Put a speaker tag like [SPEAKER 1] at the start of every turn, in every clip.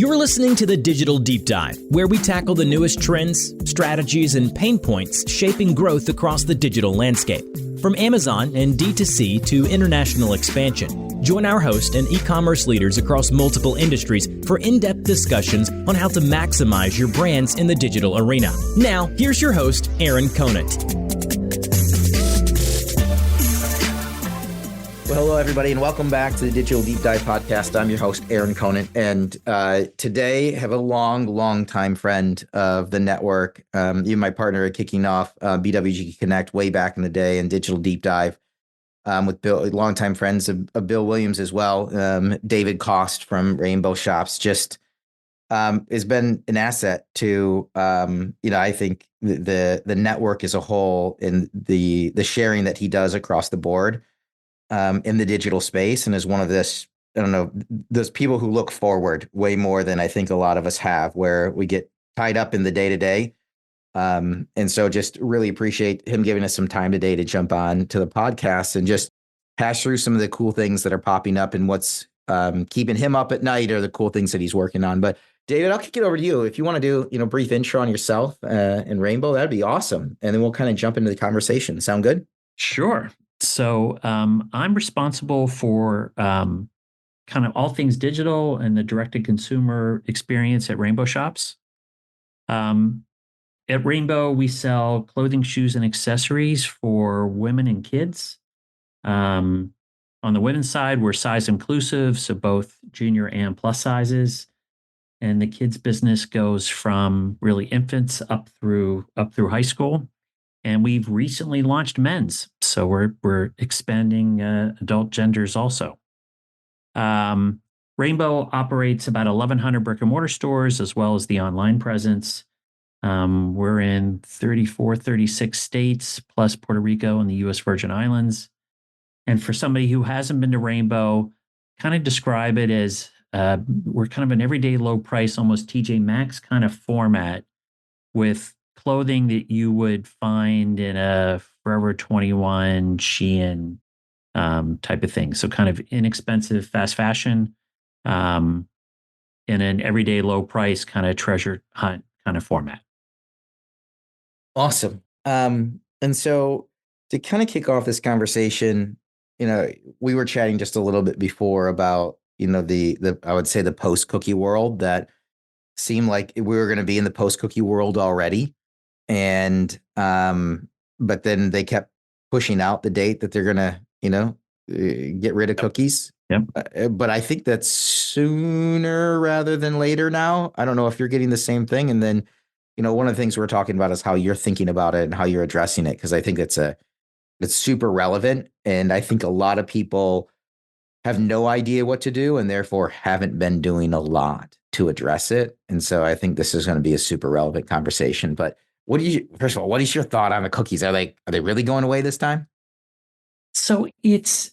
[SPEAKER 1] You're listening to the Digital Deep Dive, where we tackle the newest trends, strategies, and pain points shaping growth across the digital landscape. From Amazon and D2C to international expansion, join our host and e-commerce leaders across multiple industries for in-depth discussions on how to maximize your brands in the digital arena. Now, here's your host, Aaron Conant.
[SPEAKER 2] Well, hello, everybody, and welcome back to the Digital Deep Dive podcast. I'm your host, Aaron Conant, and today have a long time friend of the network. You, my partner, are kicking off BWG Connect way back in the day, and Digital Deep Dive with Bill, longtime friends of Bill Williams as well. David Cost from Rainbow Shops just has been an asset to I think the network as a whole, and the sharing that he does across the board. In the digital space, and is one of those people who look forward way more than I think a lot of us have, where we get tied up in the day to day. And so just really appreciate him giving us some time today to jump on to the podcast and just hash through some of the cool things that are popping up and what's keeping him up at night, or the cool things that he's working on. But David, I'll kick it over to you. If you want to do, brief intro on yourself and Rainbow, that'd be awesome. And then we'll kind of jump into the conversation. Sound good?
[SPEAKER 3] Sure. So I'm responsible for kind of all things digital and the direct-to-consumer experience at Rainbow Shops. At Rainbow, we sell clothing, shoes, and accessories for women and kids. On the women's side, we're size inclusive, so both junior and plus sizes. And the kids' business goes from really infants up through high school. And we've recently launched men's, so we're expanding adult genders also. Rainbow operates about 1,100 brick and mortar stores, as well as the online presence. We're in 34, 36 states, plus Puerto Rico and the U.S. Virgin Islands. And for somebody who hasn't been to Rainbow, kind of describe it as we're kind of an everyday low price, almost TJ Maxx kind of format, with clothing that you would find in a Forever 21, Shein type of thing. So kind of inexpensive fast fashion in an everyday low price kind of treasure hunt kind of format.
[SPEAKER 2] Awesome. And so to kind of kick off this conversation, we were chatting just a little bit before about, the I would say the post-cookie world, that seemed like we were going to be in the post-cookie world already. And, but then they kept pushing out the date that they're going to, get rid of cookies.
[SPEAKER 3] Yep.
[SPEAKER 2] But I think that's sooner rather than later now. I don't know if you're getting the same thing. And then, one of the things we're talking about is how you're thinking about it and how you're addressing it. Cause I think it's super relevant. And I think a lot of people have no idea what to do, and therefore haven't been doing a lot to address it. And so I think this is going to be a super relevant conversation. But first of all, what is your thought on the cookies? Are they really going away this time?
[SPEAKER 3] So it's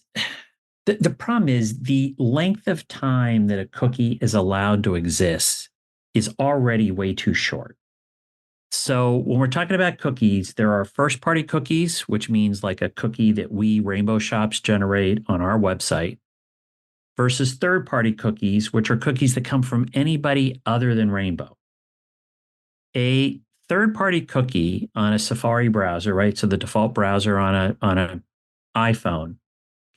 [SPEAKER 3] the problem is the length of time that a cookie is allowed to exist is already way too short. So when we're talking about cookies, there are first-party cookies, which means like a cookie that we Rainbow Shops generate on our website, versus third-party cookies, which are cookies that come from anybody other than Rainbow. A third-party cookie on a Safari browser, right? So the default browser on an iPhone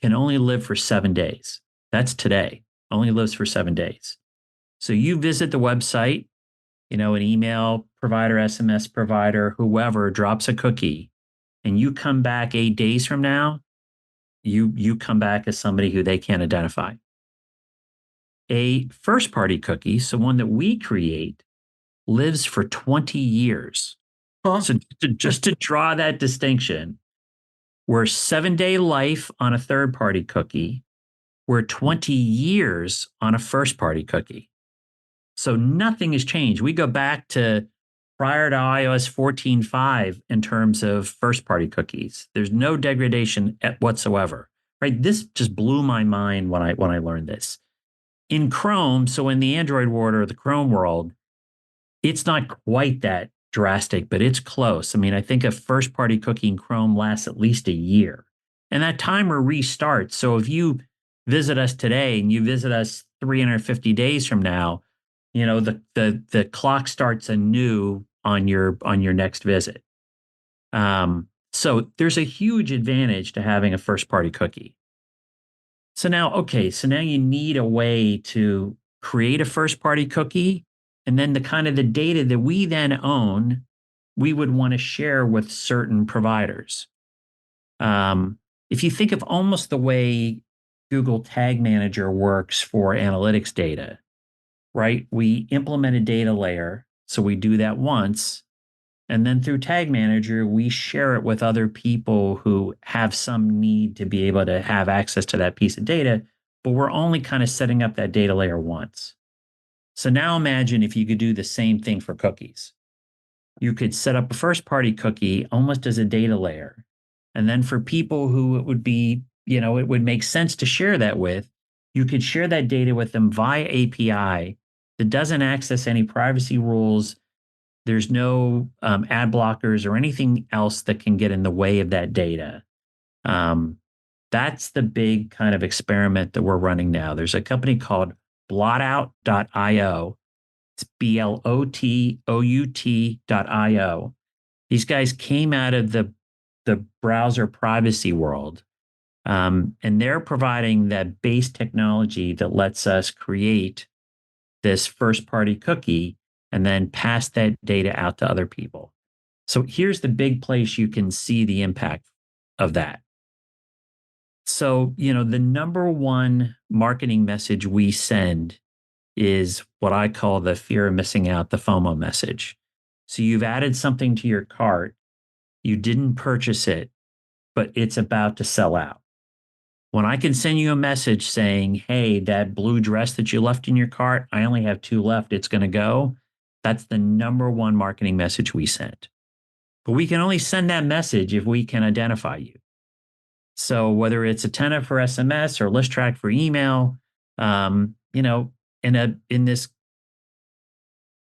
[SPEAKER 3] can only live for 7 days. That's today. Only lives for 7 days. So you visit the website, an email provider, SMS provider, whoever drops a cookie, and you come back 8 days from now, you come back as somebody who they can't identify. A first-party cookie, so one that we create, lives for 20 years.
[SPEAKER 2] Huh?
[SPEAKER 3] So just to draw that distinction, we're 7-day life on a third-party cookie. We're 20 years on a first-party cookie. So nothing has changed. We go back to prior to iOS 14.5 in terms of first-party cookies. There's no degradation whatsoever. Right? This just blew my mind when I learned this. In Chrome, so in the Android world or the Chrome world, it's not quite that drastic, but it's close. I mean, I think a first-party cookie in Chrome lasts at least a year. And that timer restarts. So if you visit us today and you visit us 350 days from now, the clock starts anew on your next visit. So there's a huge advantage to having a first party cookie. So now you need a way to create a first party cookie, and then the data that we then own, we would want to share with certain providers. If you think of almost the way Google Tag Manager works for analytics data, right? We implement a data layer. So we do that once. And then through Tag Manager, we share it with other people who have some need to be able to have access to that piece of data. But we're only kind of setting up that data layer once. So now imagine if you could do the same thing for cookies. You could set up a first party cookie almost as a data layer. And then for people who it would be, it would make sense to share that with, you could share that data with them via API that doesn't access any privacy rules. There's no ad blockers or anything else that can get in the way of that data. That's the big kind of experiment that we're running now. There's a company called blotout.io. It's blotout.io. These guys came out of the browser privacy world, and they're providing that base technology that lets us create this first-party cookie and then pass that data out to other people. So here's the big place you can see the impact of that. So, the number one marketing message we send is what I call the fear of missing out, the FOMO message. So you've added something to your cart, you didn't purchase it, but it's about to sell out. When I can send you a message saying, hey, that blue dress that you left in your cart, I only have 2 left, it's going to go. That's the number one marketing message we send. But we can only send that message if we can identify you. So whether it's Attentive for SMS or ListTrack for email, in this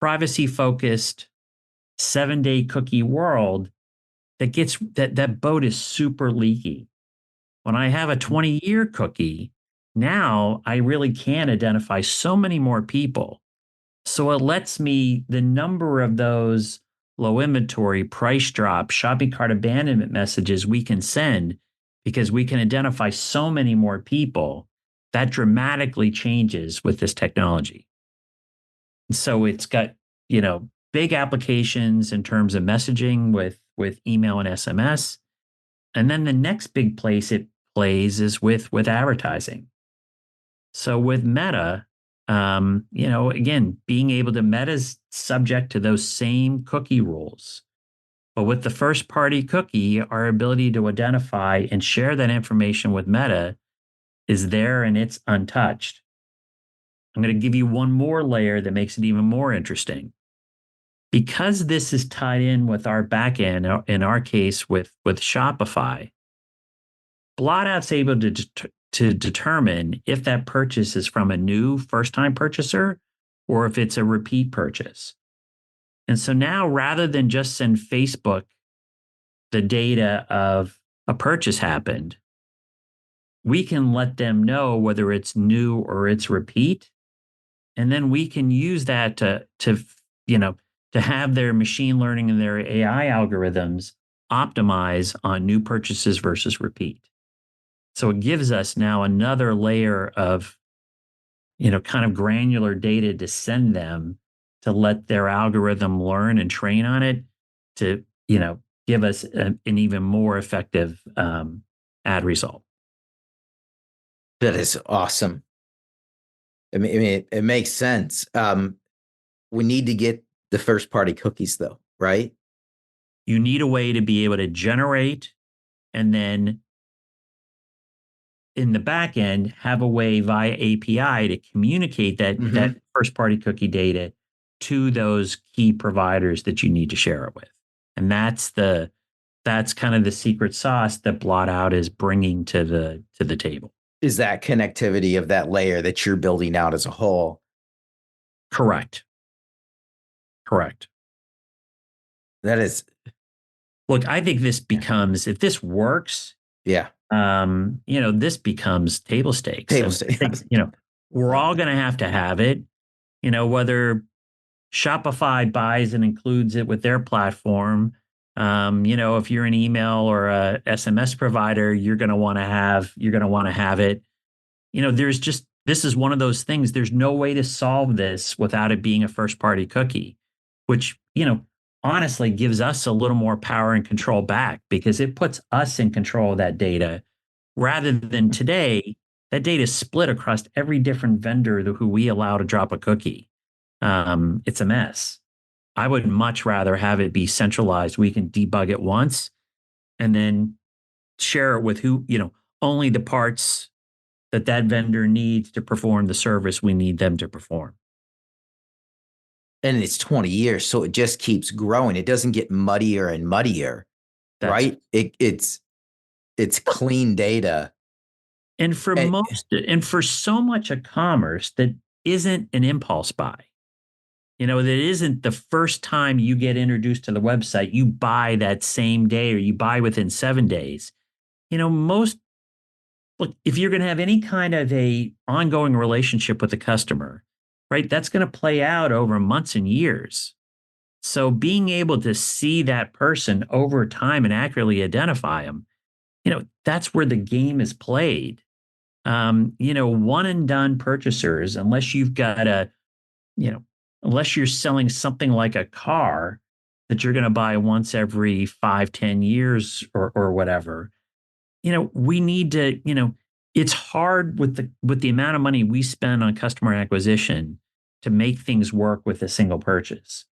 [SPEAKER 3] privacy-focused 7-day cookie world, that boat is super leaky. When I have a 20-year cookie, now I really can identify so many more people. So it lets me, the number of those low inventory, price drop, shopping cart abandonment messages we can send, because we can identify so many more people, that dramatically changes with this technology. So it's got, big applications in terms of messaging with email and SMS. And then the next big place it plays is with advertising. So with Meta, again, being able to, Meta's subject to those same cookie rules. But with the first party cookie, our ability to identify and share that information with Meta is there and it's untouched. I'm going to give you one more layer that makes it even more interesting. Because this is tied in with our backend, in our case with Shopify, Blotout's able to determine if that purchase is from a new first-time purchaser or if it's a repeat purchase. And so now, rather than just send Facebook the data of a purchase happened, we can let them know whether it's new or it's repeat. And then we can use that to have their machine learning and their AI algorithms optimize on new purchases versus repeat. So it gives us now another layer of, kind of granular data to send them to let their algorithm learn and train on it to, give us an even more effective ad result.
[SPEAKER 2] That is awesome. I mean, it makes sense. We need to get the first party cookies though, right?
[SPEAKER 3] You need a way to be able to generate and then in the back end have a way via API to communicate that first party cookie data to those key providers that you need to share it with. And that's kind of the secret sauce that Blotout is bringing to the table.
[SPEAKER 2] Is that connectivity of that layer that you're building out as a whole?
[SPEAKER 3] Correct.
[SPEAKER 2] That is.
[SPEAKER 3] Look, I think this becomes, if this works, this becomes table stakes. We're all going to have it. whether Shopify buys and includes it with their platform. If you're an email or a SMS provider, you're going to want to have it. This is one of those things. There's no way to solve this without it being a first party cookie, which, honestly gives us a little more power and control back because it puts us in control of that data rather than today. That data is split across every different vendor who we allow to drop a cookie. It's a mess. I would much rather have it be centralized. We can debug it once and then share it with only the parts that vendor needs to perform the service we need them to perform.
[SPEAKER 2] And it's 20 years, so it just keeps growing. It doesn't get muddier and muddier, right? It's clean data.
[SPEAKER 3] And for so much of commerce that isn't an impulse buy, that isn't the first time you get introduced to the website, you buy that same day or you buy within 7 days. If you're going to have any kind of a ongoing relationship with the customer, right, that's going to play out over months and years. So being able to see that person over time and accurately identify them, that's where the game is played. One and done purchasers, unless you've got unless you're selling something like a car that you're going to buy once every 5-10 years or whatever, we need to, it's hard with the amount of money we spend on customer acquisition to make things work with a single purchase,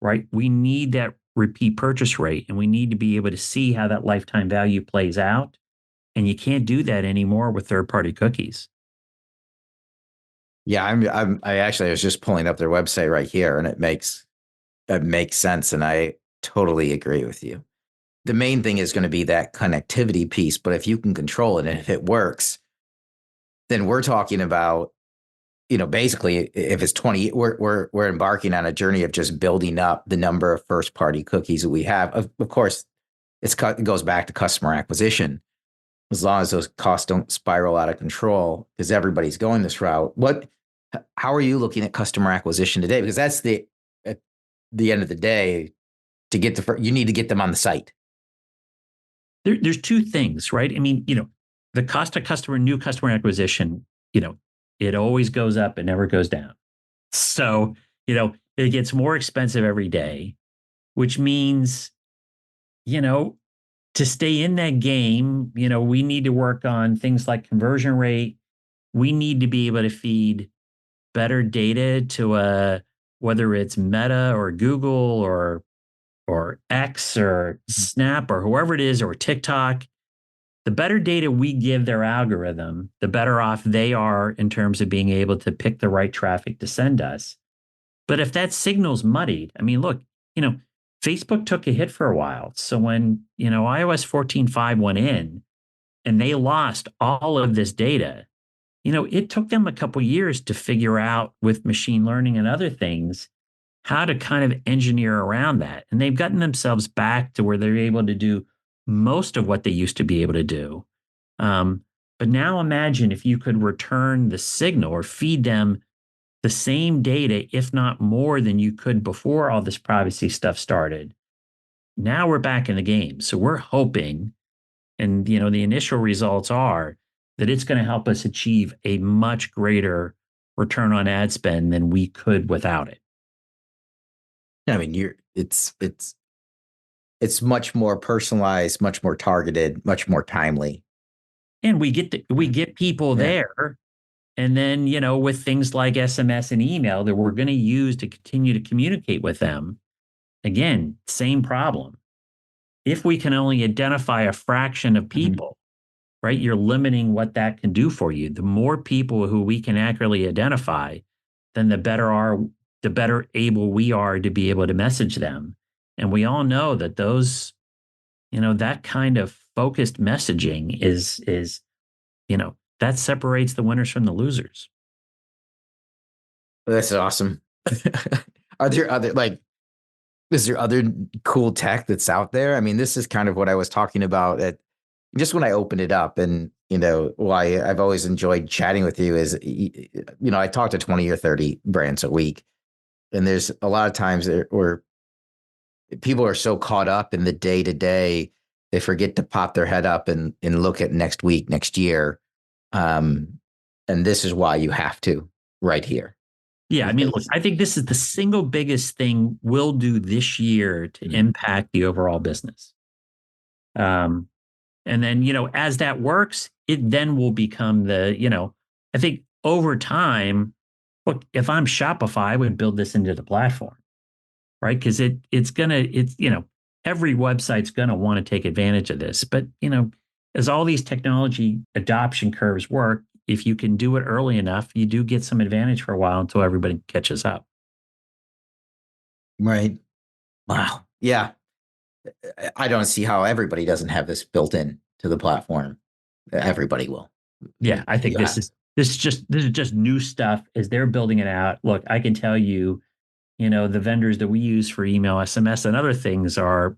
[SPEAKER 3] right? We need that repeat purchase rate and we need to be able to see how that lifetime value plays out. And you can't do that anymore with third-party cookies.
[SPEAKER 2] Yeah, I was just pulling up their website right here, and it makes sense, and I totally agree with you. The main thing is going to be that connectivity piece, but if you can control it and if it works, then we're talking about, basically, if it's 20, we're embarking on a journey of just building up the number of first-party cookies that we have. Of course, it goes back to customer acquisition. As long as those costs don't spiral out of control, because everybody's going this route. How are you looking at customer acquisition today? Because that's at the end of the day, you need to get them on the site.
[SPEAKER 3] There's two things, right? I mean, the cost of new customer acquisition, it always goes up, it never goes down. So, it gets more expensive every day, which means, to stay in that game, we need to work on things like conversion rate. We need to be able to feed better data to whether it's Meta or Google or X or Snap or whoever it is, or TikTok. The better data we give their algorithm, the better off they are in terms of being able to pick the right traffic to send us. But if that signal's muddied, I mean, look, Facebook took a hit for a while. So when, iOS 14.5 went in and they lost all of this data, it took them a couple years to figure out with machine learning and other things how to kind of engineer around that. And they've gotten themselves back to where they're able to do most of what they used to be able to do. But now imagine if you could return the signal or feed them the same data, if not more than you could before all this privacy stuff started. Now we're back in the game. So we're hoping, and the initial results are that it's going to help us achieve a much greater return on ad spend than we could without it.
[SPEAKER 2] I mean, it's much more personalized, much more targeted, much more timely.
[SPEAKER 3] And we get people there. And then, with things like SMS and email that we're going to use to continue to communicate with them, again, same problem. If we can only identify a fraction of people, right, you're limiting what that can do for you. The more people who we can accurately identify, then the better able we are to be able to message them. And we all know that those, that kind of focused messaging is that separates the winners from the losers.
[SPEAKER 2] That's awesome. Is there other cool tech that's out there? I mean, this is kind of what I was talking about just when I opened it up, and why I've always enjoyed chatting with you is, I talk to 20 or 30 brands a week, and there's a lot of times where people are so caught up in the day to day, they forget to pop their head up and look at next week, next year. And this is why you have to right here.
[SPEAKER 3] Yeah, I mean, look, I think this is the single biggest thing we'll do this year to impact the overall business. And then, as that works, it then will become I think over time, look, if I'm Shopify, I would build this into the platform, right? Because every website's going to want to take advantage of this. But, as all these technology adoption curves work, if you can do it early enough, you do get some advantage for a while until everybody catches up.
[SPEAKER 2] Right. Wow. Yeah. I don't see how everybody doesn't have this built in to the platform. Everybody will.
[SPEAKER 3] Yeah, I think this is just new stuff as they're building it out. Look, I can tell you, the vendors that we use for email, SMS, and other things are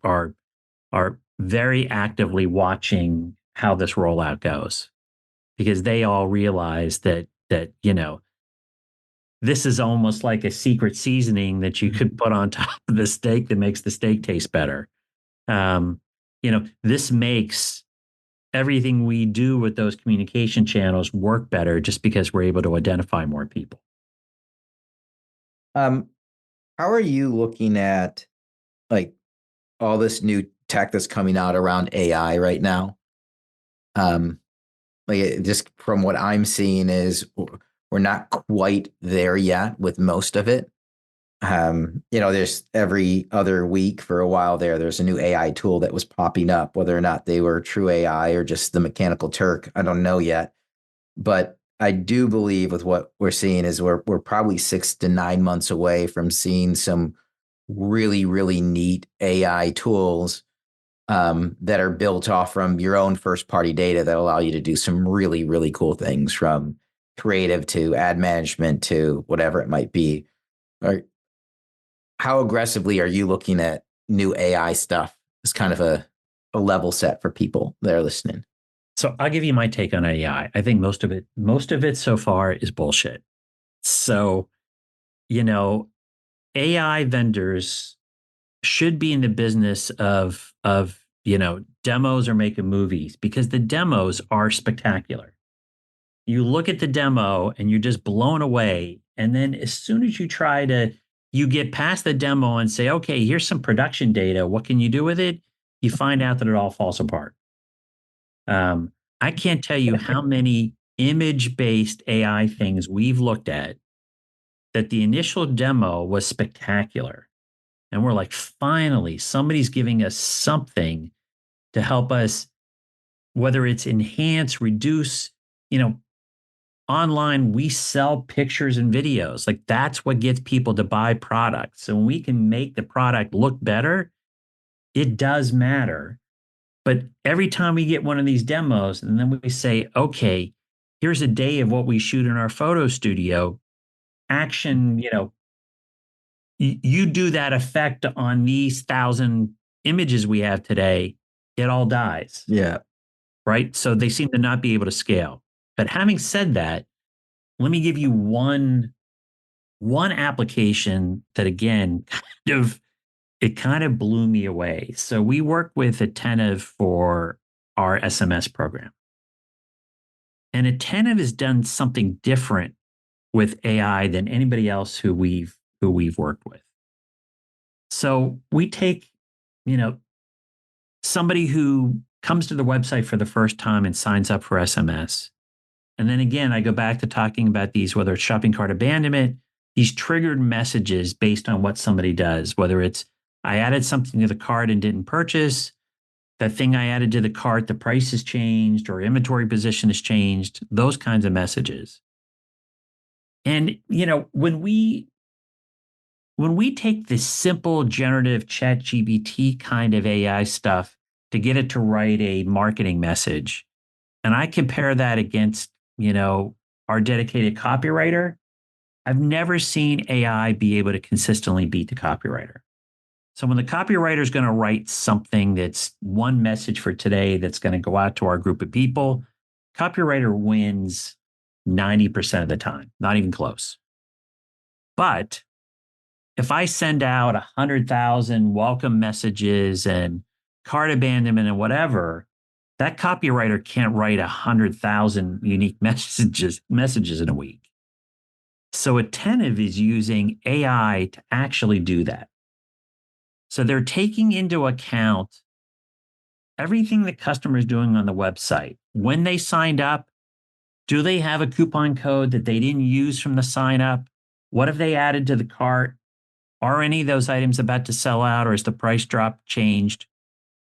[SPEAKER 3] very actively watching how this rollout goes, because they all realize that this is almost like a secret seasoning that you could put on top of the steak that makes the steak taste better. This makes everything we do with those communication channels work better just because we're able to identify more people.
[SPEAKER 2] How are you looking at like all this new tech that's coming out around AI right now? Just from what I'm seeing is we're not quite there yet with most of it. There's every other week for a while there's a new AI tool that was popping up, whether or not they were true AI or just the mechanical Turk. I don't know yet, but I do believe with what we're seeing is we're probably 6 to 9 months away from seeing some really, really neat AI tools that are built off from your own first party data that allow you to do some really, really cool things, from creative to ad management to whatever it might be. How aggressively are you looking at new AI stuff as kind of a level set for people that are listening?
[SPEAKER 3] So I'll give you my take on AI. I think most of it so far is bullshit. So, AI vendors should be in the business of demos or making movies, because the demos are spectacular. You look at the demo and you're just blown away. And then as soon as you get past the demo and say, okay, here's some production data, what can you do with it? You find out that it all falls apart. I can't tell you how many image-based AI things we've looked at that the initial demo was spectacular. And we're like, finally, somebody's giving us something to help us, whether it's enhance, reduce, online, we sell pictures and videos. Like, that's what gets people to buy products. So when we can make the product look better, it does matter. But every time we get one of these demos and then we say, okay, here's a day of what we shoot in our photo studio, action, you do that effect on these 1,000 images we have today, it all dies.
[SPEAKER 2] Yeah.
[SPEAKER 3] Right. So they seem to not be able to scale. But having said that, let me give you one application that, again, kind of blew me away. So we work with Attentive for our SMS program. And Attentive has done something different with AI than anybody else who we've worked with. So we take, somebody who comes to the website for the first time and signs up for SMS. And then again, I go back to talking about these, whether it's shopping cart abandonment, these triggered messages based on what somebody does, whether it's I added something to the cart and didn't purchase, that thing I added to the cart, the price has changed or inventory position has changed, those kinds of messages. And, when we take this simple generative ChatGPT kind of AI stuff to get it to write a marketing message, and I compare that against, our dedicated copywriter, I've never seen AI be able to consistently beat the copywriter. So when the copywriter is going to write something that's one message for today that's going to go out to our group of people, copywriter wins 90% of the time, not even close. But if I send out 100,000 welcome messages and cart abandonment and whatever, that copywriter can't write 100,000 unique messages in a week. So Attentive is using AI to actually do that. So they're taking into account everything the customer is doing on the website. When they signed up, do they have a coupon code that they didn't use from the sign up? What have they added to the cart? Are any of those items about to sell out, or is the price drop changed?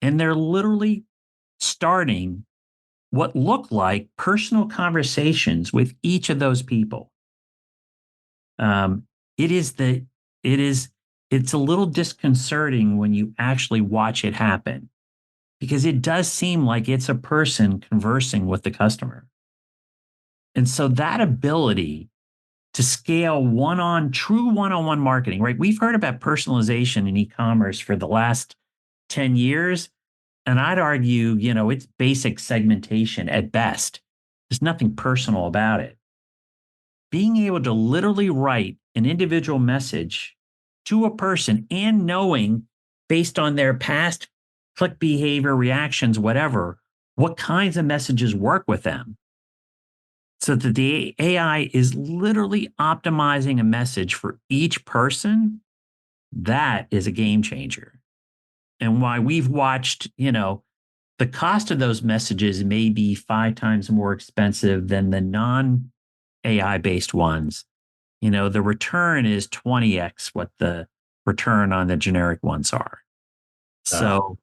[SPEAKER 3] And they're literally starting what look like personal conversations with each of those people. It's a little disconcerting when you actually watch it happen, because it does seem like it's a person conversing with the customer. And so that ability to scale true one-on-one marketing, right? We've heard about personalization in e-commerce for the last 10 years. And I'd argue, it's basic segmentation at best. There's nothing personal about it. Being able to literally write an individual message to a person and knowing, based on their past click behavior, reactions, whatever, what kinds of messages work with them, so that the AI is literally optimizing a message for each person, that is a game changer. And why we've watched, the cost of those messages may be 5 times more expensive than the non-AI based ones. The return is 20x what the return on the generic ones are. So,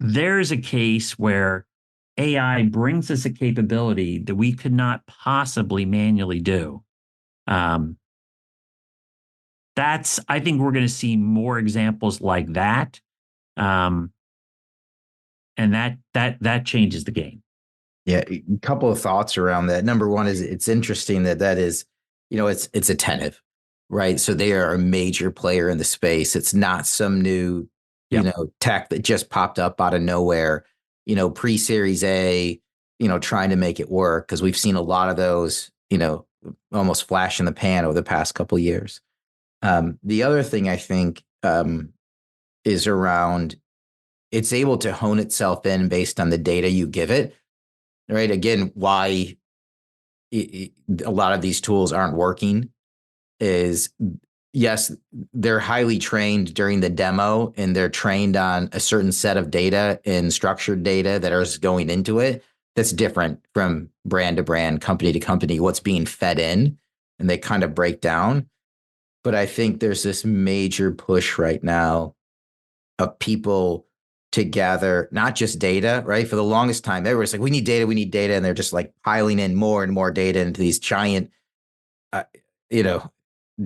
[SPEAKER 3] there's a case where AI brings us a capability that we could not possibly manually do. I think we're going to see more examples like that. And that changes the game.
[SPEAKER 2] Yeah, a couple of thoughts around that. Number one is it's interesting that is, it's Attentive, right? So they are a major player in the space. It's not some new, tech that just popped up out of nowhere, pre-Series A, trying to make it work, because we've seen a lot of those, almost flash in the pan over the past couple of years. The other thing I think is around, it's able to hone itself in based on the data you give it, right? Again, why a lot of these tools aren't working is, yes, they're highly trained during the demo, and they're trained on a certain set of data and structured data that is going into it. That's different from brand to brand, company to company, what's being fed in, and they kind of break down. But I think there's this major push right now of people to gather not just data, right? For the longest time, everyone's like, we need data. And they're just like piling in more and more data into these giant,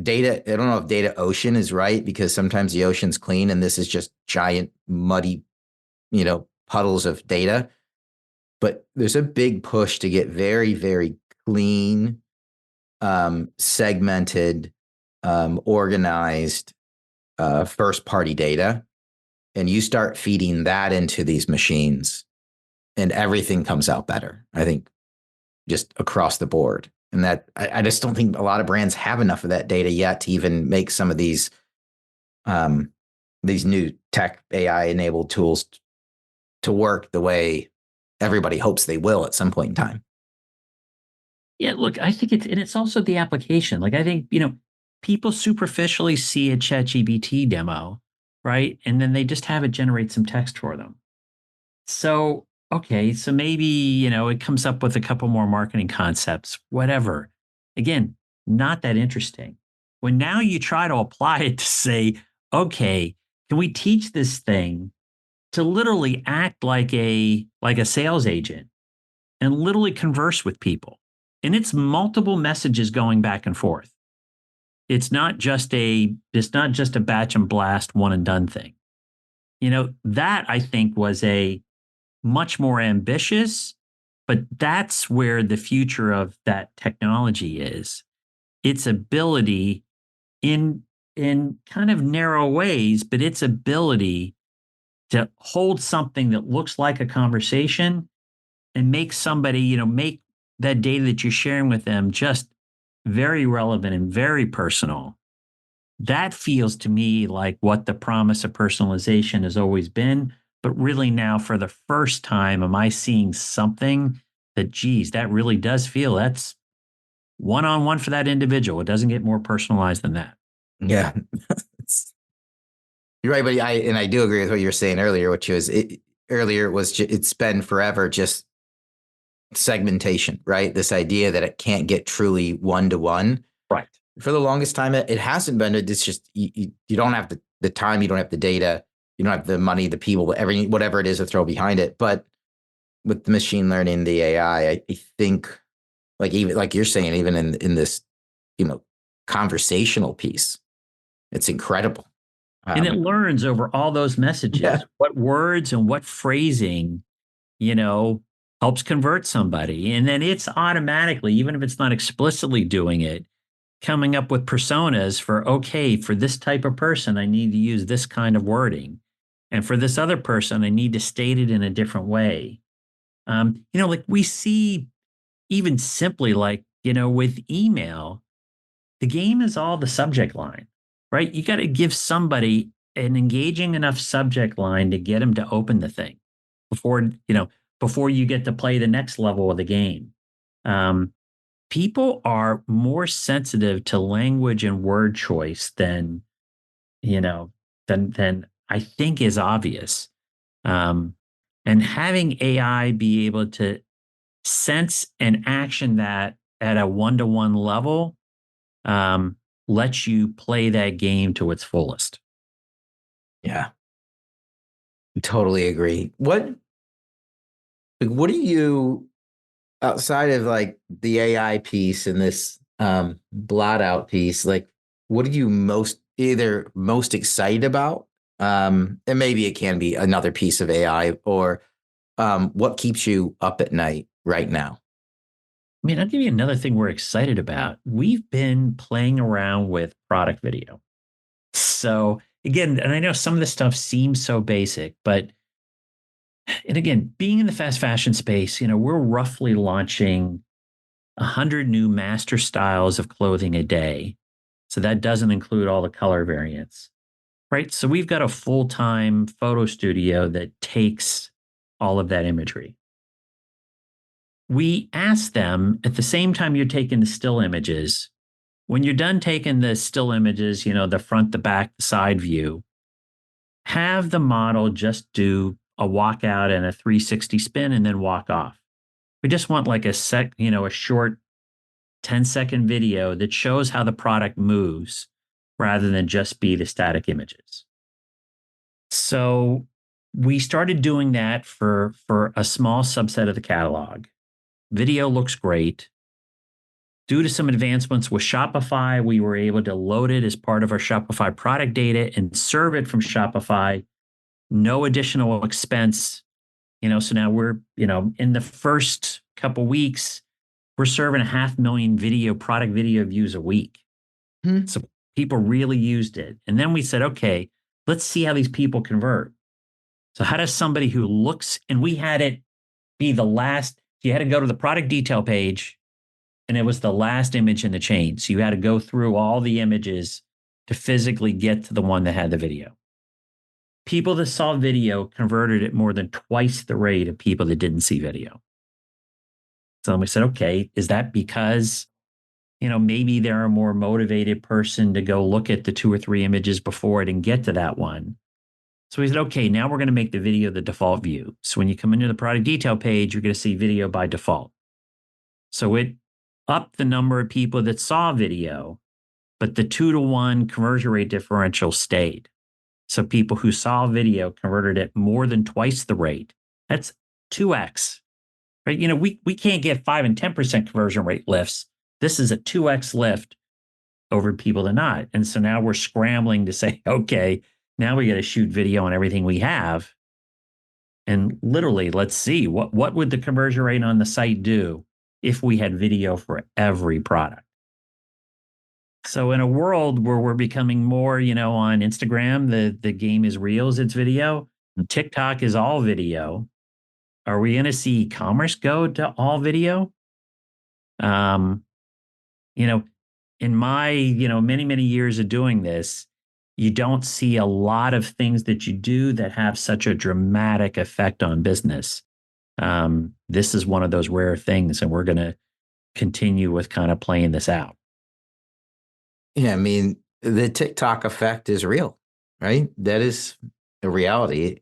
[SPEAKER 2] data. I don't know if data ocean is right, because sometimes the ocean's clean and this is just giant, muddy, puddles of data. But there's a big push to get very, very clean, segmented, organized, first-party data. And you start feeding that into these machines, and everything comes out better, I think, just across the board. And that I just don't think a lot of brands have enough of that data yet to even make some of these new tech AI-enabled tools to work the way everybody hopes they will at some point in time.
[SPEAKER 3] Yeah, look, I think it's also the application. Like, I think, people superficially see a ChatGPT demo, right? And then they just have it generate some text for them. So, okay, so maybe, it comes up with a couple more marketing concepts, whatever. Again, not that interesting. When now you try to apply it to say, okay, can we teach this thing to literally act like a sales agent and literally converse with people? And it's multiple messages going back and forth. It's not just a batch and blast one and done thing. That I think was a much more ambitious, but that's where the future of that technology is. Its ability in kind of narrow ways, but its ability to hold something that looks like a conversation and make somebody, make that data that you're sharing with them just very relevant and very personal. That feels to me like what the promise of personalization has always been. But really now, for the first time, am I seeing something that, geez, that really does feel that's one-on-one for that individual. It doesn't get more personalized than that.
[SPEAKER 2] Yeah. You're right, but I do agree with what you were saying earlier, which was it's been forever just segmentation, right? This idea that it can't get truly one-to-one.
[SPEAKER 3] Right.
[SPEAKER 2] For the longest time, it hasn't been. It's just you don't have the time, you don't have the data, you don't have the money, the people, everything, whatever it is to throw behind it. But with the machine learning, the AI, I think, even like you're saying, even in this, conversational piece, it's incredible.
[SPEAKER 3] And it learns over all those messages, what words and what phrasing, helps convert somebody. And then it's automatically, even if it's not explicitly doing it, coming up with personas for this type of person, I need to use this kind of wording. And for this other person, I need to state it in a different way. Like we see even simply with email, the game is all the subject line, right? You got to give somebody an engaging enough subject line to get them to open the thing before you get to play the next level of the game. People are more sensitive to language and word choice than I think is obvious. And having AI be able to sense and action that at a one-to-one level lets you play that game to its fullest.
[SPEAKER 2] Yeah, totally agree. What do you, outside of the AI piece and this blot out piece, what are you most excited about? And maybe it can be another piece of AI, or what keeps you up at night right now?
[SPEAKER 3] I mean, I'll give you another thing we're excited about. We've been playing around with product video. So again, and I know some of this stuff seems so basic, and again, being in the fast fashion space, we're roughly launching 100 new master styles of clothing a day. So that doesn't include all the color variants, right? So we've got a full-time photo studio that takes all of that imagery. We ask them at the same time you're taking the still images, when you're done taking the still images, the front, the back, the side view, have the model just do a walkout and a 360 spin and then walk off. We just want a short 10-second video that shows how the product moves rather than just be the static images. So we started doing that for a small subset of the catalog. Video looks great. Due to some advancements with Shopify, we were able to load it as part of our Shopify product data and serve it from Shopify. No additional expense. So now we're, in the first couple weeks, we're serving 500,000 product video views a week. So people really used it. And then we said, okay, let's see how these people convert. So how does somebody who looks, and we had it be the last, you had to go to the product detail page and it was the last image in the chain. So you had to go through all the images to physically get to the one that had the video. People that saw video converted at more than twice the rate of people that didn't see video. So we said, okay, is that because, maybe they're a more motivated person to go look at the 2 or 3 images before it and get to that one? So we said, okay, now we're going to make the video the default view. So when you come into the product detail page, you're going to see video by default. So it upped the number of people that saw video, but the 2-to-1 conversion rate differential stayed. So people who saw video converted at more than twice the rate. That's 2x, right? We can't get 5 and 10% conversion rate lifts. This is a 2x lift over people that not. And so now we're scrambling to say, okay, now we got to shoot video on everything we have. And literally, let's see, what would the conversion rate on the site do if we had video for every product? So in a world where we're becoming more, on Instagram, the game is Reels, it's video. TikTok is all video. Are we going to see e-commerce go to all video? You know, in my, many, many years of doing this, you don't see a lot of things that you do that have such a dramatic effect on business. This is one of those rare things, and we're going to continue with kind of playing this out.
[SPEAKER 2] Yeah, I mean, the TikTok effect is real, right? That is a reality.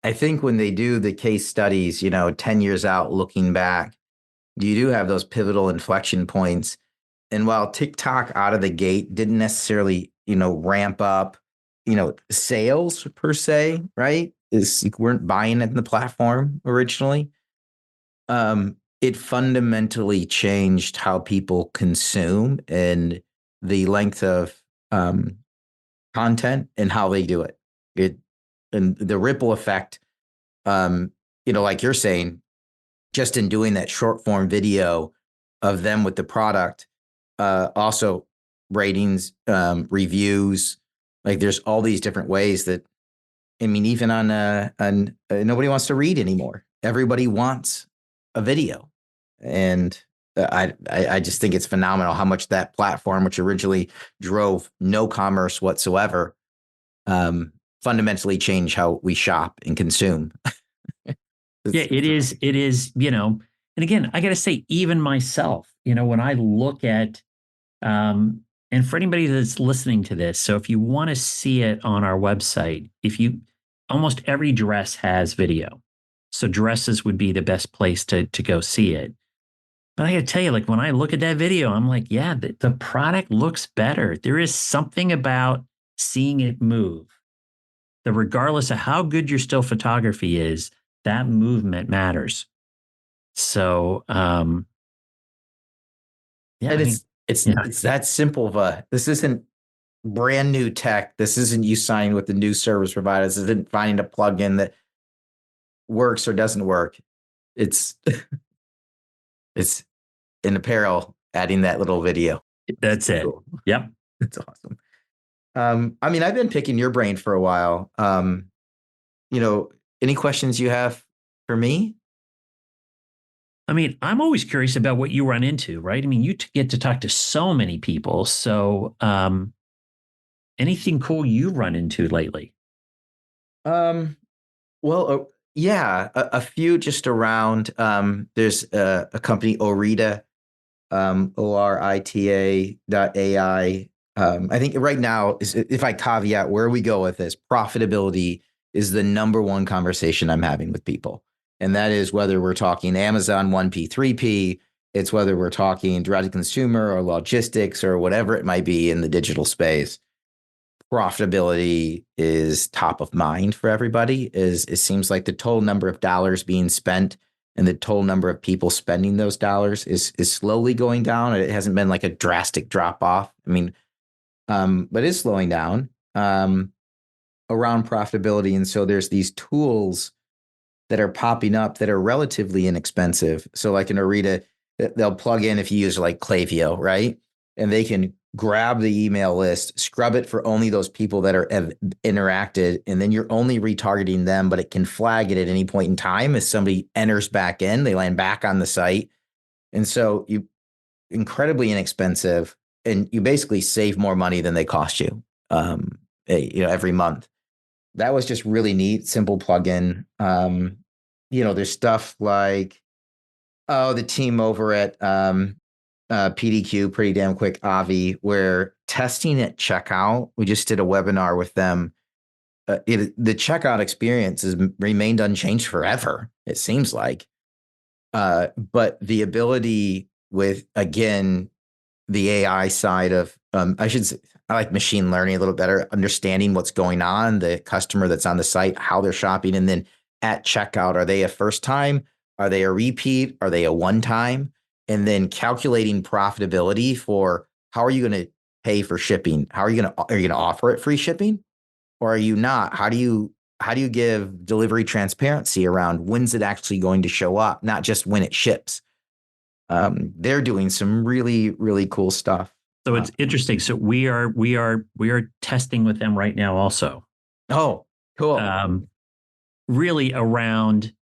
[SPEAKER 2] I think when they do the case studies, 10 years out, looking back, you do have those pivotal inflection points. And while TikTok out of the gate didn't necessarily, ramp up, sales per se, right? Is you weren't buying it in the platform originally. It fundamentally changed how people consume and the length of content and how they do it. And the ripple effect, like you're saying, just in doing that short form video of them with the product, also ratings, reviews, like there's all these different ways that, I mean, even on nobody wants to read anymore. Everybody wants a video. And I just think it's phenomenal how much that platform, which originally drove no commerce whatsoever, fundamentally changed how we shop and consume.
[SPEAKER 3] Yeah, it is. It is, and again, I got to say, even myself, when I look at, and for anybody that's listening to this, so if you want to see it on our website, almost every dress has video. So dresses would be the best place to go see it. But I got to tell you, like when I look at that video, I'm like, yeah, the product looks better. There is something about seeing it move that regardless of how good your still photography is, that movement matters. So, yeah,
[SPEAKER 2] and it's that simple. This isn't brand new tech. This isn't you signing with the new service provider. This isn't finding a plugin that works or doesn't work. It's in apparel, adding that little video.
[SPEAKER 3] That's it. Cool. Yep.
[SPEAKER 2] It's awesome. I mean, I've been picking your brain for a while. Any questions you have for me?
[SPEAKER 3] I mean, I'm always curious about what you run into, right? I mean, you get to talk to so many people. So, anything cool you run into lately?
[SPEAKER 2] Well, yeah, a few just around. There's a company, Orita, ORITA.ai. I think right now, if I caveat where we go with this, profitability is the number one conversation I'm having with people. And that is whether we're talking Amazon 1P, 3P, it's whether we're talking direct to consumer or logistics or whatever it might be in the digital space. Profitability is top of mind for everybody. It seems like the total number of dollars being spent and the total number of people spending those dollars is slowly going down. It hasn't been like a drastic drop off. I mean, but it's slowing down around profitability. And so there's these tools that are popping up that are relatively inexpensive. So like in Orita, they'll plug in if you use like Klaviyo, right? And they can grab the email list, scrub it for only those people that have interacted, and then you're only retargeting them, but it can flag it at any point in time. If somebody enters back in, they land back on the site. And so you incredibly inexpensive, and you basically save more money than they cost you, every month. That was just really neat, simple plugin. There's stuff like, the team over at PDQ, Pretty Damn Quick, Avi, where testing at checkout, we just did a webinar with them. The checkout experience has remained unchanged forever, it seems like. But the ability with, again, the AI side of, I should say, I like machine learning a little better, understanding what's going on, the customer that's on the site, how they're shopping, and then at checkout, are they a first time? Are they a repeat? Are they a one time? And then calculating profitability for how are you going to pay for shipping? Are you going to offer it free shipping, or are you not? How do you give delivery transparency around when's it actually going to show up, not just when it ships? They're doing some really, really cool stuff.
[SPEAKER 3] So it's interesting. So we are testing with them right now also.
[SPEAKER 2] Oh, cool.
[SPEAKER 3] Really around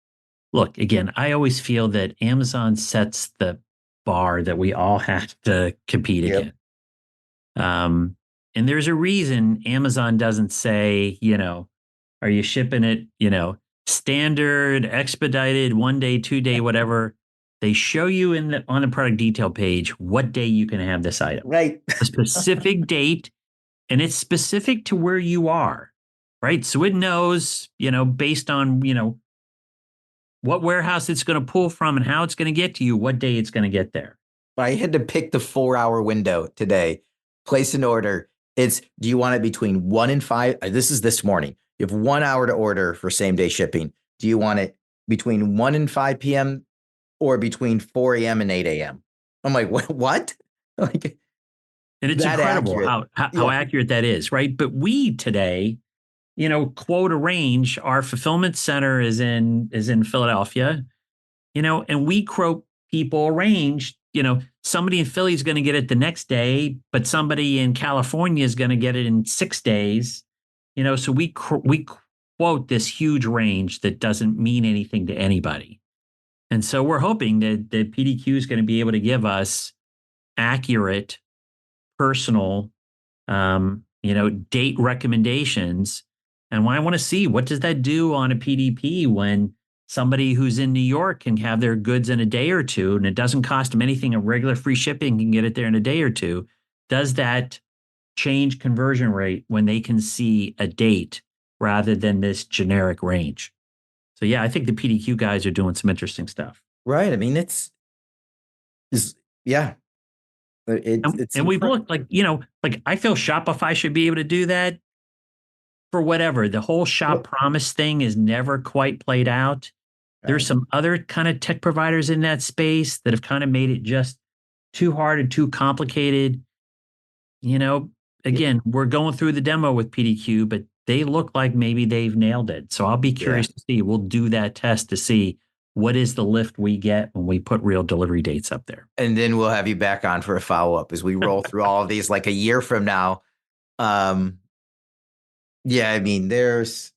[SPEAKER 3] look, again, I always feel that Amazon sets the bar that we all have to compete
[SPEAKER 2] Yep.
[SPEAKER 3] against. And there's a reason Amazon doesn't say, are you shipping it, standard, expedited, 1 day, 2 day, whatever. They show you on the product detail page what day you can have this item,
[SPEAKER 2] Right.
[SPEAKER 3] a specific date, and it's specific to where you are, right? So it knows, based on, what warehouse it's going to pull from and how it's going to get to you, what day it's going to get there.
[SPEAKER 2] I had to pick the 4-hour window today, place an order. Do you want it between 1 and 5? This is this morning. You have 1 hour to order for same day shipping. Do you want it between 1 and 5 p.m. or between 4 a.m. and 8 a.m.? I'm like, what? Like,
[SPEAKER 3] and it's incredible accurate. How accurate that is, right? But we today, quote a range. Our fulfillment center is in Philadelphia, and we quote people a range. Somebody in Philly is going to get it the next day, but somebody in California is going to get it in 6 days. So we quote this huge range that doesn't mean anything to anybody. And so we're hoping that PDQ is going to be able to give us accurate, personal, date recommendations. And I want to see, what does that do on a PDP when somebody who's in New York can have their goods in a day or two, and it doesn't cost them anything. A regular free shipping can get it there in a day or two. Does that change conversion rate when they can see a date rather than this generic range? So yeah, I think the PDQ guys are doing some interesting stuff.
[SPEAKER 2] Right. I mean, yeah.
[SPEAKER 3] And we've looked like I feel Shopify should be able to do that for whatever. The whole shop promise thing is never quite played out. Right. There's some other kind of tech providers in that space that have kind of made it just too hard and too complicated. Again, we're going through the demo with PDQ, but they look like maybe they've nailed it. So I'll be curious to see. We'll do that test to see what is the lift we get when we put real delivery dates up there.
[SPEAKER 2] And then we'll have you back on for a follow-up as we roll through all of these like a year from now. Yeah, I mean, there's,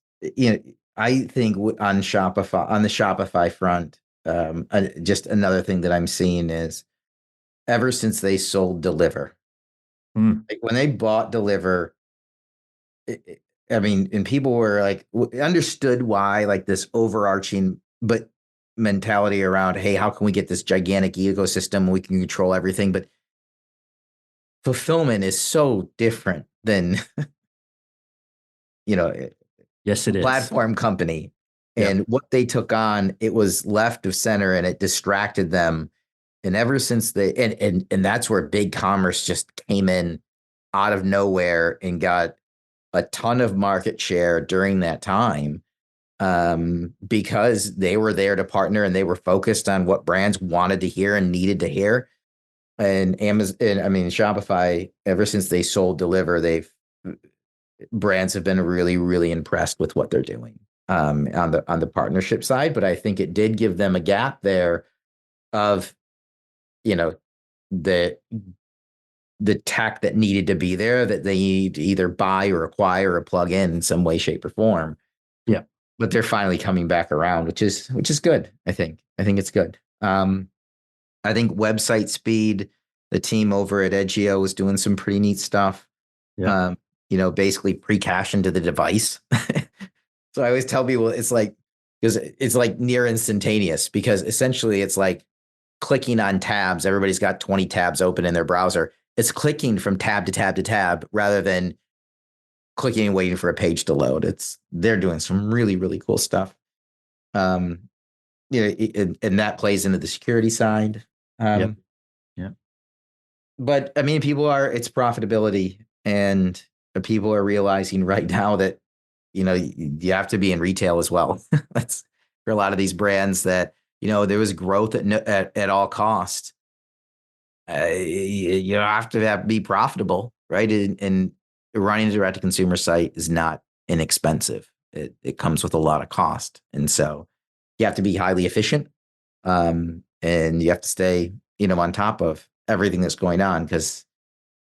[SPEAKER 2] I think on the Shopify front, just another thing that I'm seeing is ever since they sold Deliver, like when they bought Deliver, I mean, and people were like, understood why, like this overarching, but mentality around, hey, how can we get this gigantic ecosystem? We can control everything, but fulfillment is so different than,
[SPEAKER 3] yes, it is.
[SPEAKER 2] Platform company. And what they took on, it was left of center and it distracted them. And ever since and that's where big commerce just came in out of nowhere and got a ton of market share during that time. Because they were there to partner and they were focused on what brands wanted to hear and needed to hear. And Shopify, ever since they sold Deliver, brands have been really, really impressed with what they're doing on the partnership side. But I think it did give them a gap there of, the tech that needed to be there that they need to either buy or acquire or plug in some way, shape, or form.
[SPEAKER 3] Yeah.
[SPEAKER 2] But they're finally coming back around, which is good. I think it's good. I think website speed, the team over at Edgio is doing some pretty neat stuff. Yeah. Basically pre-cache into the device. So I always tell people it's like near instantaneous, because essentially it's like clicking on tabs. Everybody's got 20 tabs open in their browser. It's clicking from tab to tab to tab rather than clicking and waiting for a page to load. They're doing some really, really cool stuff. And that plays into the security side.
[SPEAKER 3] Yeah.
[SPEAKER 2] But I mean, it's profitability, and people are realizing right now that, you have to be in retail as well. That's for a lot of these brands that, there was growth at all costs. You have to be profitable, right? And running a direct to consumer site is not inexpensive. It comes with a lot of cost. And so you have to be highly efficient. And you have to stay, on top of everything that's going on, because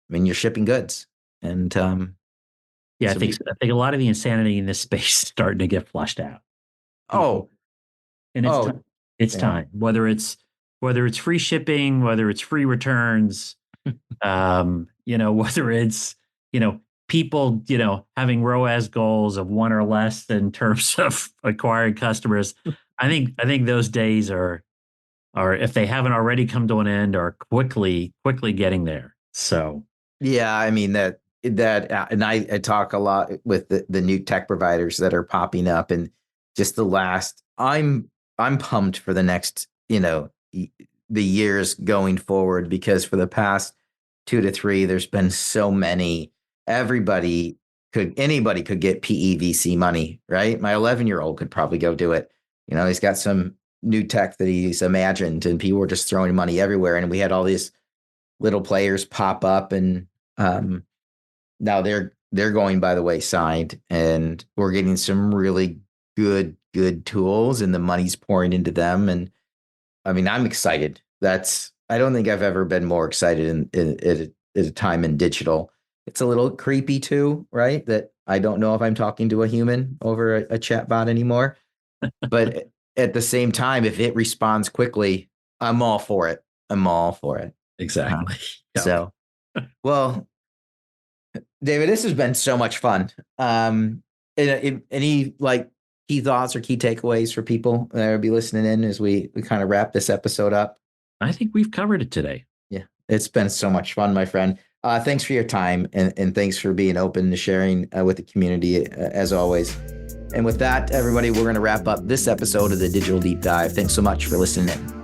[SPEAKER 2] you're shipping goods. And
[SPEAKER 3] I think a lot of the insanity in this space is starting to get flushed out. and it's time. It's
[SPEAKER 2] yeah.
[SPEAKER 3] time. Whether it's free shipping, whether it's free returns, whether it's people having ROAS goals of 1 or less in terms of acquiring customers. I think those days are if they haven't already come to an end, are quickly getting there. So
[SPEAKER 2] yeah, I mean that and I talk a lot with the new tech providers that are popping up, and just I'm pumped for the next the years going forward, because for the past 2 to 3 there's been so many. Anybody could get PEVC money, right? My 11-year-old could probably go do it. He's got some new tech that he's imagined, and people were just throwing money everywhere, and we had all these little players pop up, and now they're going by the wayside, and we're getting some really good tools, and the money's pouring into them. And I mean, I'm excited. I don't think I've ever been more excited at a time in digital. It's a little creepy too, right? That I don't know if I'm talking to a human over a chat bot anymore. But at the same time, if it responds quickly, I'm all for it.
[SPEAKER 3] exactly. Yep.
[SPEAKER 2] So, well, David, this has been so much fun. Any key thoughts or key takeaways for people that will be listening in as we kind of wrap this episode up?
[SPEAKER 3] I think we've covered it today.
[SPEAKER 2] Yeah, it's been so much fun, my friend. Thanks for your time, and thanks for being open to sharing with the community, as always. And with that, everybody, we're going to wrap up this episode of the Digital Deep Dive. Thanks so much for listening in.